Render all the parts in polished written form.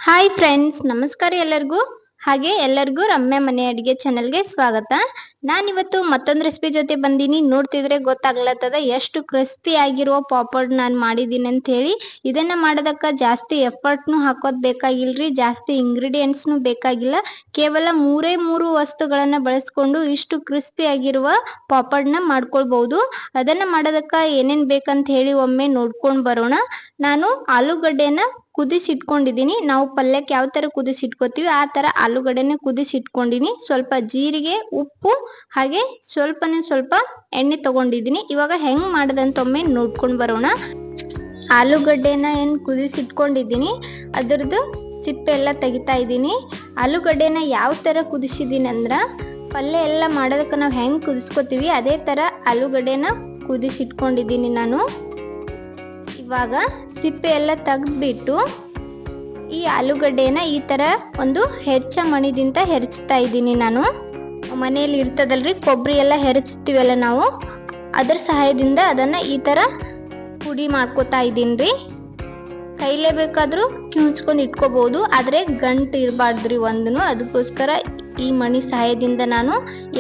Hi friends, ನಮಸ್ಕಾರ ಎಲ್ಲರಿಗೂ. ಹಾಗೆ ಎಲ್ಲರಿಗೂ ರಮ್ಯ ಮನೆ ಅಡಿಗೆ ಚಾನೆಲ್ಗೆ ಸ್ವಾಗತ. ನಾನಿವತ್ತು ಮತ್ತೊಂದು ರೆಸಿಪಿ ಜೊತೆ ಬಂದೀನಿ. ನೋಡ್ತಿದ್ರೆ ಗೊತ್ತಾಗ್ಲತ್ತದ ಎಷ್ಟು ಕ್ರಿಸ್ಪಿ ಆಗಿರುವ ಪಾಪಡ್ ನಾನು ಮಾಡಿದ್ದೀನಿ ಅಂತ ಹೇಳಿ. ಇದನ್ನ ಮಾಡೋದಕ್ಕೆ ಜಾಸ್ತಿ ಎಫರ್ಟ್ನು ಹಾಕೋದ್ ಬೇಕಾಗಿಲ್ರಿ, ಜಾಸ್ತಿ ಇಂಗ್ರೀಡಿಯೆಂಟ್ಸ್ನು ಬೇಕಾಗಿಲ್ಲ. ಕೇವಲ ಮೂರು ವಸ್ತುಗಳನ್ನ ಬಳಸ್ಕೊಂಡು ಇಷ್ಟು ಕ್ರಿಸ್ಪಿ ಆಗಿರುವ ಪಾಪಡ್ನ ಮಾಡ್ಕೊಳ್ಬಹುದು. ಅದನ್ನ ಮಾಡೋದಕ್ಕೆ ಏನೇನ್ ಬೇಕಂತ ಹೇಳಿ ಒಮ್ಮೆ ನೋಡ್ಕೊಂಡು ಬರೋಣ. ನಾನು ಆಲೂಗಡ್ಡೆನ ಕುದಿಸಿಟ್ಕೊಂಡಿದ್ದೀನಿ. ನಾವು ಪಲ್ಯಕ್ಕೆ ಯಾವ ತರ ಕುದಿಸಿಟ್ಕೋತೀವಿ ಆ ತರ ಆಲೂಗಡ್ಡೆನ ಕುದಿಸಿಟ್ಕೊಂಡಿನಿ. ಸ್ವಲ್ಪ ಜೀರಿಗೆ, ಉಪ್ಪು ಹಾಗೆ ಸ್ವಲ್ಪ ಎಣ್ಣೆ ತಗೊಂಡಿದ್ದೀನಿ. ಇವಾಗ ಹೆಂಗ್ ಮಾಡೋದಂತ ಒಮ್ಮೆ ನೋಡ್ಕೊಂಡು ಬರೋಣ. ಆಲೂಗಡ್ಡೆನ ಏನ್ ಕುದಿಸಿಟ್ಕೊಂಡಿದ್ದೀನಿ ಅದರದ್ದು ಸಿಪ್ಪೆ ಎಲ್ಲ ತೆಗಿತಾ ಇದ್ದೀನಿ. ಆಲೂಗಡ್ಡೆನ ಯಾವ ತರ ಕುದಿಸಿದೀನಿ ಅಂದ್ರ ಪಲ್ಯ ಎಲ್ಲ ಮಾಡೋದಕ್ಕೆ ನಾವು ಹೆಂಗ್ ಕುದಿಸ್ಕೋತೀವಿ ಅದೇ ತರ ಆಲೂಗಡ್ಡೆನ ಕುದಿಸಿಟ್ಕೊಂಡಿದ್ದೀನಿ ನಾನು. ಇವಾಗ ಸಿಪ್ಪೆ ಎಲ್ಲ ತೆಗೆದ್ಬಿಟ್ಟು ಈ ಆಲೂಗಡ್ಡೆನ ಈ ತರ ಒಂದು ಮಣಿದಿಂದ ಹೆರಚ್ತಾ ಇದ್ದೀನಿ ನಾನು. ಮನೆಯಲ್ಲಿ ಇರ್ತದಲ್ರಿ ಕೊಬ್ಬರಿ ಎಲ್ಲ ಹೆರಚ್ತೀವಲ್ಲ ನಾವು, ಅದರ ಸಹಾಯದಿಂದ ಅದನ್ನ ಈ ತರ ಪುಡಿ ಮಾಡ್ಕೋತಾ ಇದ್ದೀನ್ರಿ. ಕೈಲೇ ಬೇಕಾದ್ರೂ ಕಿವುಚ್ಕೊಂಡು ಇಟ್ಕೋಬಹುದು, ಆದ್ರೆ ಗಂಟು ಇರಬಾರ್ದ್ರಿ ಒಂದನು. ಅದಕ್ಕೋಸ್ಕರ ಈ ಮಣಿ ಸಹಾಯದಿಂದ ನಾನು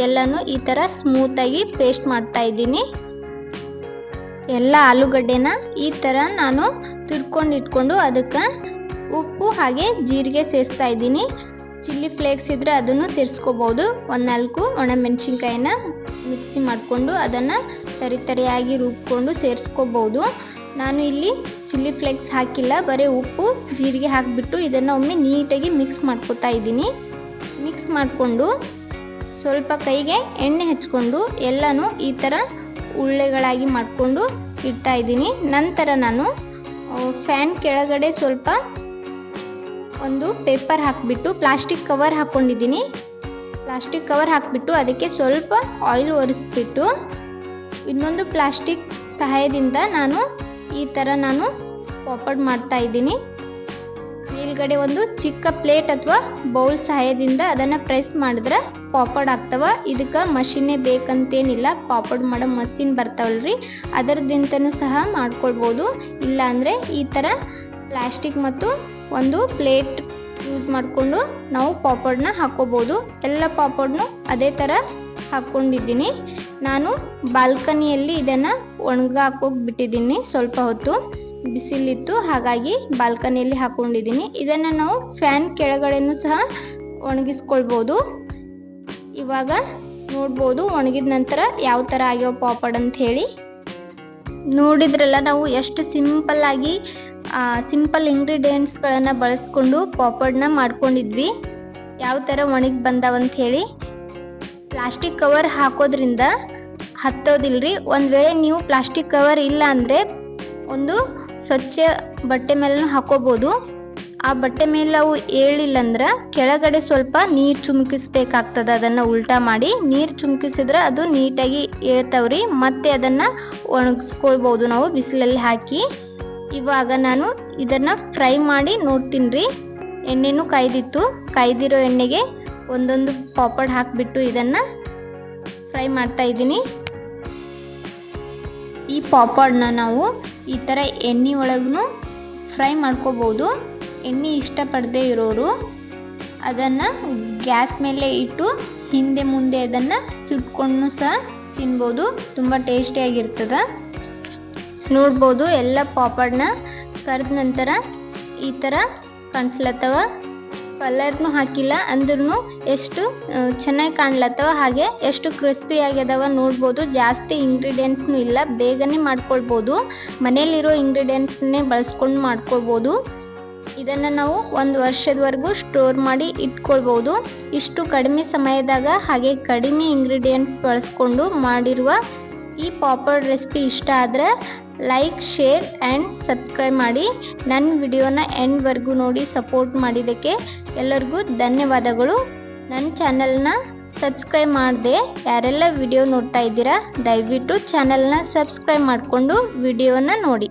ಎಲ್ಲಾನು ಈ ತರ ಸ್ಮೂತ್ ಆಗಿ ಪೇಸ್ಟ್ ಮಾಡ್ತಾ ಇದ್ದೀನಿ. ಎಲ್ಲ ಆಲೂಗಡ್ಡೆನ ಈ ತರ ನಾನು ತುರ್ಕೊಂಡು ಇಟ್ಕೊಂಡು ಅದಕ್ಕೆ ಉಪ್ಪು ಹಾಗೆ ಜೀರಿಗೆ ಸೇರಿಸ್ತಾ ಇದ್ದೀನಿ. ಚಿಲ್ಲಿ ಫ್ಲೇಕ್ಸ್ ಇದ್ರೆ ಅದನ್ನು ಸೇರಿಸ್ಕೋಬಹುದು. 4 ಒಣಮೆಣಸಿನ್ಕಾಯಿನ ಮಿಕ್ಸಿ ಮಾಡಿಕೊಂಡು ಅದನ್ನು ತರಿಯಾಗಿ ರುಬ್ಕೊಂಡು ಸೇರಿಸ್ಕೋಬಹುದು. ನಾನು ಇಲ್ಲಿ ಚಿಲ್ಲಿ ಫ್ಲೇಕ್ಸ್ ಹಾಕಿಲ್ಲ, ಬರೀ ಉಪ್ಪು ಜೀರಿಗೆ ಹಾಕಿಬಿಟ್ಟು ಇದನ್ನು ಒಮ್ಮೆ ನೀಟಾಗಿ ಮಿಕ್ಸ್ ಮಾಡ್ಕೋತಾ ಇದ್ದೀನಿ. ಮಿಕ್ಸ್ ಮಾಡಿಕೊಂಡು ಸ್ವಲ್ಪ ಕೈಗೆ ಎಣ್ಣೆ ಹಚ್ಕೊಂಡು ಎಲ್ಲನೂ ಈ ಥರ ಉಳ್ಳೆಗಳಾಗಿ ಮಾಡಿಕೊಂಡು ಇಡ್ತಾ ಇದ್ದೀನಿ. ನಂತರ ನಾನು ಫ್ಯಾನ್ ಕೆಳಗಡೆ ಸ್ವಲ್ಪ ಒಂದು ಪೇಪರ್ ಹಾಕಿಬಿಟ್ಟು ಪ್ಲಾಸ್ಟಿಕ್ ಕವರ್ ಹಾಕ್ಕೊಂಡಿದ್ದೀನಿ. ಪ್ಲಾಸ್ಟಿಕ್ ಕವರ್ ಹಾಕಿಬಿಟ್ಟು ಅದಕ್ಕೆ ಸ್ವಲ್ಪ ಆಯಿಲ್ ಒರೆಸ್ಬಿಟ್ಟು ಇನ್ನೊಂದು ಪ್ಲಾಸ್ಟಿಕ್ ಸಹಾಯದಿಂದ ನಾನು ಈ ಥರ ಪಾಪಡ್ ಮಾಡ್ತಾ ಇದ್ದೀನಿ. ಮೇಲ್ಗಡೆ ಒಂದು ಚಿಕ್ಕ ಪ್ಲೇಟ್ ಅಥವಾ ಬೌಲ್ ಸಹಾಯದಿಂದ ಅದನ್ನು ಪ್ರೆಸ್ ಮಾಡಿದ್ರೆ ಪಾಪಡ್ ಆಗ್ತವ. ಇದಕ್ಕೆ ಮಷೀನೇ ಬೇಕಂತೇನಿಲ್ಲ, ಪಾಪಡ್ ಮಾಡೋ ಮಷೀನ್ ಬರ್ತಾವಲ್ರಿ ಅದರದಿಂದನೂ ಸಹ ಮಾಡ್ಕೊಳ್ಬೋದು. ಇಲ್ಲ ಅಂದರೆ ಈ ಥರ ಪ್ಲಾಸ್ಟಿಕ್ ಮತ್ತು ಒಂದು ಪ್ಲೇಟ್ ಯೂಸ್ ಮಾಡಿಕೊಂಡು ನಾವು ಪಾಪಡ್ನ ಹಾಕೋಬೋದು. ಎಲ್ಲ ಪಾಪಡ್ನು ಅದೇ ಥರ ಹಾಕ್ಕೊಂಡಿದ್ದೀನಿ. ನಾನು ಬಾಲ್ಕನಿಯಲ್ಲಿ ಇದನ್ನು ಒಣಗಾಕೋಗಿ ಬಿಟ್ಟಿದ್ದೀನಿ. ಸ್ವಲ್ಪ ಹೊತ್ತು ಬಿಸಿಲಿತ್ತು, ಹಾಗಾಗಿ ಬಾಲ್ಕನಿಯಲ್ಲಿ ಹಾಕೊಂಡಿದ್ದೀನಿ. ಇದನ್ನು ನಾವು ಫ್ಯಾನ್ ಕೆಳಗಡೆನೂ ಸಹ ಒಣಗಿಸ್ಕೊಳ್ಬೋದು. ಇವಾಗ ನೋಡ್ಬೋದು ಒಣಗಿದ ನಂತರ ಯಾವ ಥರ ಆಗ್ಯಾವ ಪಾಪಡ್ ಅಂತ ಹೇಳಿ. ನೋಡಿದ್ರಲ್ಲ ನಾವು ಎಷ್ಟು ಸಿಂಪಲ್ ಇಂಗ್ರೀಡಿಯೆಂಟ್ಸ್ಗಳನ್ನು ಬಳಸ್ಕೊಂಡು ಪಾಪಡ್ನ ಮಾಡ್ಕೊಂಡಿದ್ವಿ. ಯಾವ ಥರ ಒಣಗಿ ಬಂದಾವಂತ ಹೇಳಿ. ಪ್ಲಾಸ್ಟಿಕ್ ಕವರ್ ಹಾಕೋದ್ರಿಂದ ಹತ್ತೋದಿಲ್ರಿ. ಒಂದು ವೇಳೆ ನೀವು ಪ್ಲಾಸ್ಟಿಕ್ ಕವರ್ ಇಲ್ಲ ಅಂದರೆ ಒಂದು ಸ್ವಚ್ಛ ಬಟ್ಟೆ ಮೇಲೂ ಹಾಕೋಬೋದು. ಆ ಬಟ್ಟೆ ಮೇಲೆ ಅವು ಏಳಿಲ್ಲ ಅಂದ್ರೆ ಕೆಳಗಡೆ ಸ್ವಲ್ಪ ನೀರು ಚುಮ್ಕಿಸ್ಬೇಕಾಗ್ತದೆ. ಅದನ್ನು ಉಲ್ಟಾ ಮಾಡಿ ನೀರು ಚುಮ್ಕಿಸಿದ್ರೆ ಅದು ನೀಟಾಗಿ ಏಳ್ತಾವ್ರಿ. ಮತ್ತೆ ಅದನ್ನು ಒಣಗಿಸ್ಕೊಳ್ಬೋದು ನಾವು ಬಿಸಿಲಲ್ಲಿ ಹಾಕಿ. ಇವಾಗ ನಾನು ಇದನ್ನು ಫ್ರೈ ಮಾಡಿ ನೋಡ್ತೀನಿ ರೀ. ಎಣ್ಣೆನೂ ಕಾಯ್ದಿರೋ ಎಣ್ಣೆಗೆ ಒಂದೊಂದು ಪಾಪಡ್ ಹಾಕಿಬಿಟ್ಟು ಇದನ್ನು ಫ್ರೈ ಮಾಡ್ತಾ ಇದ್ದೀನಿ. ಈ ಪಾಪಡ್ನ ನಾವು ಈ ಥರ ಎಣ್ಣೆ ಒಳಗೂ ಫ್ರೈ ಮಾಡ್ಕೋಬೋದು. ಎಣ್ಣೆ ಇಷ್ಟಪಡದೇ ಇರೋರು ಅದನ್ನು ಗ್ಯಾಸ್ ಮೇಲೆ ಇಟ್ಟು ಹಿಂದೆ ಮುಂದೆ ಅದನ್ನು ಸುಟ್ಕೊಂಡು ಸಹ ತಿನ್ಬೋದು. ತುಂಬ ಟೇಸ್ಟಿಯಾಗಿರ್ತದೆ. ನೋಡ್ಬೋದು ಎಲ್ಲ ಪಾಪಡ್ನ ಕರೆದ ನಂತರ ಈ ಥರ ಕಾಣಿಸ್ಲತ್ತವ. ಕಲರ್ನು ಹಾಕಿಲ್ಲ ಅಂದ್ರೂ ಎಷ್ಟು ಚೆನ್ನಾಗಿ ಕಾಣ್ಲತ್ತವ, ಹಾಗೆ ಎಷ್ಟು ಕ್ರಿಸ್ಪಿ ಆಗ್ಯದವ ನೋಡ್ಬೋದು. ಜಾಸ್ತಿ ಇಂಗ್ರೀಡಿಯೆಂಟ್ಸ್ನು ಇಲ್ಲ, ಬೇಗನೆ ಮಾಡ್ಕೊಳ್ಬೋದು. ಮನೇಲಿರೋ ಇಂಗ್ರೀಡಿಯೆಂಟ್ಸ್ನೇ ಬಳಸ್ಕೊಂಡು ಮಾಡ್ಕೊಳ್ಬೋದು. ಇದನ್ನು ನಾವು 1 ವರ್ಷದವರೆಗೂ ಸ್ಟೋರ್ ಮಾಡಿ ಇಟ್ಕೊಳ್ಬೋದು. ಇಷ್ಟು ಕಡಿಮೆ ಸಮಯದಾಗ ಹಾಗೆ ಕಡಿಮೆ ಇಂಗ್ರೀಡಿಯೆಂಟ್ಸ್ ಬಳಸ್ಕೊಂಡು ಮಾಡಿರುವ ಈ ಪಾಪಡ್ ರೆಸಿಪಿ ಇಷ್ಟ ಆದರೆ ಲೈಕ್, ಶೇರ್ ಆ್ಯಂಡ್ ಸಬ್ಸ್ಕ್ರೈಬ್ ಮಾಡಿ. ನನ್ನ ವಿಡಿಯೋನ ಎಂಡ್ವರೆಗೂ ನೋಡಿ ಸಪೋರ್ಟ್ ಮಾಡಿದ್ದಕ್ಕೆ ಎಲ್ಲರಿಗೂ ಧನ್ಯವಾದಗಳು. ನನ್ನ ಚಾನಲ್ನ ಸಬ್ಸ್ಕ್ರೈಬ್ ಮಾಡದೆ ಯಾರೆಲ್ಲ ವಿಡಿಯೋ ನೋಡ್ತಾ ಇದ್ದೀರಾ ದಯವಿಟ್ಟು ಚಾನಲ್ನ ಸಬ್ಸ್ಕ್ರೈಬ್ ಮಾಡಿಕೊಂಡು ವಿಡಿಯೋನ ನೋಡಿ.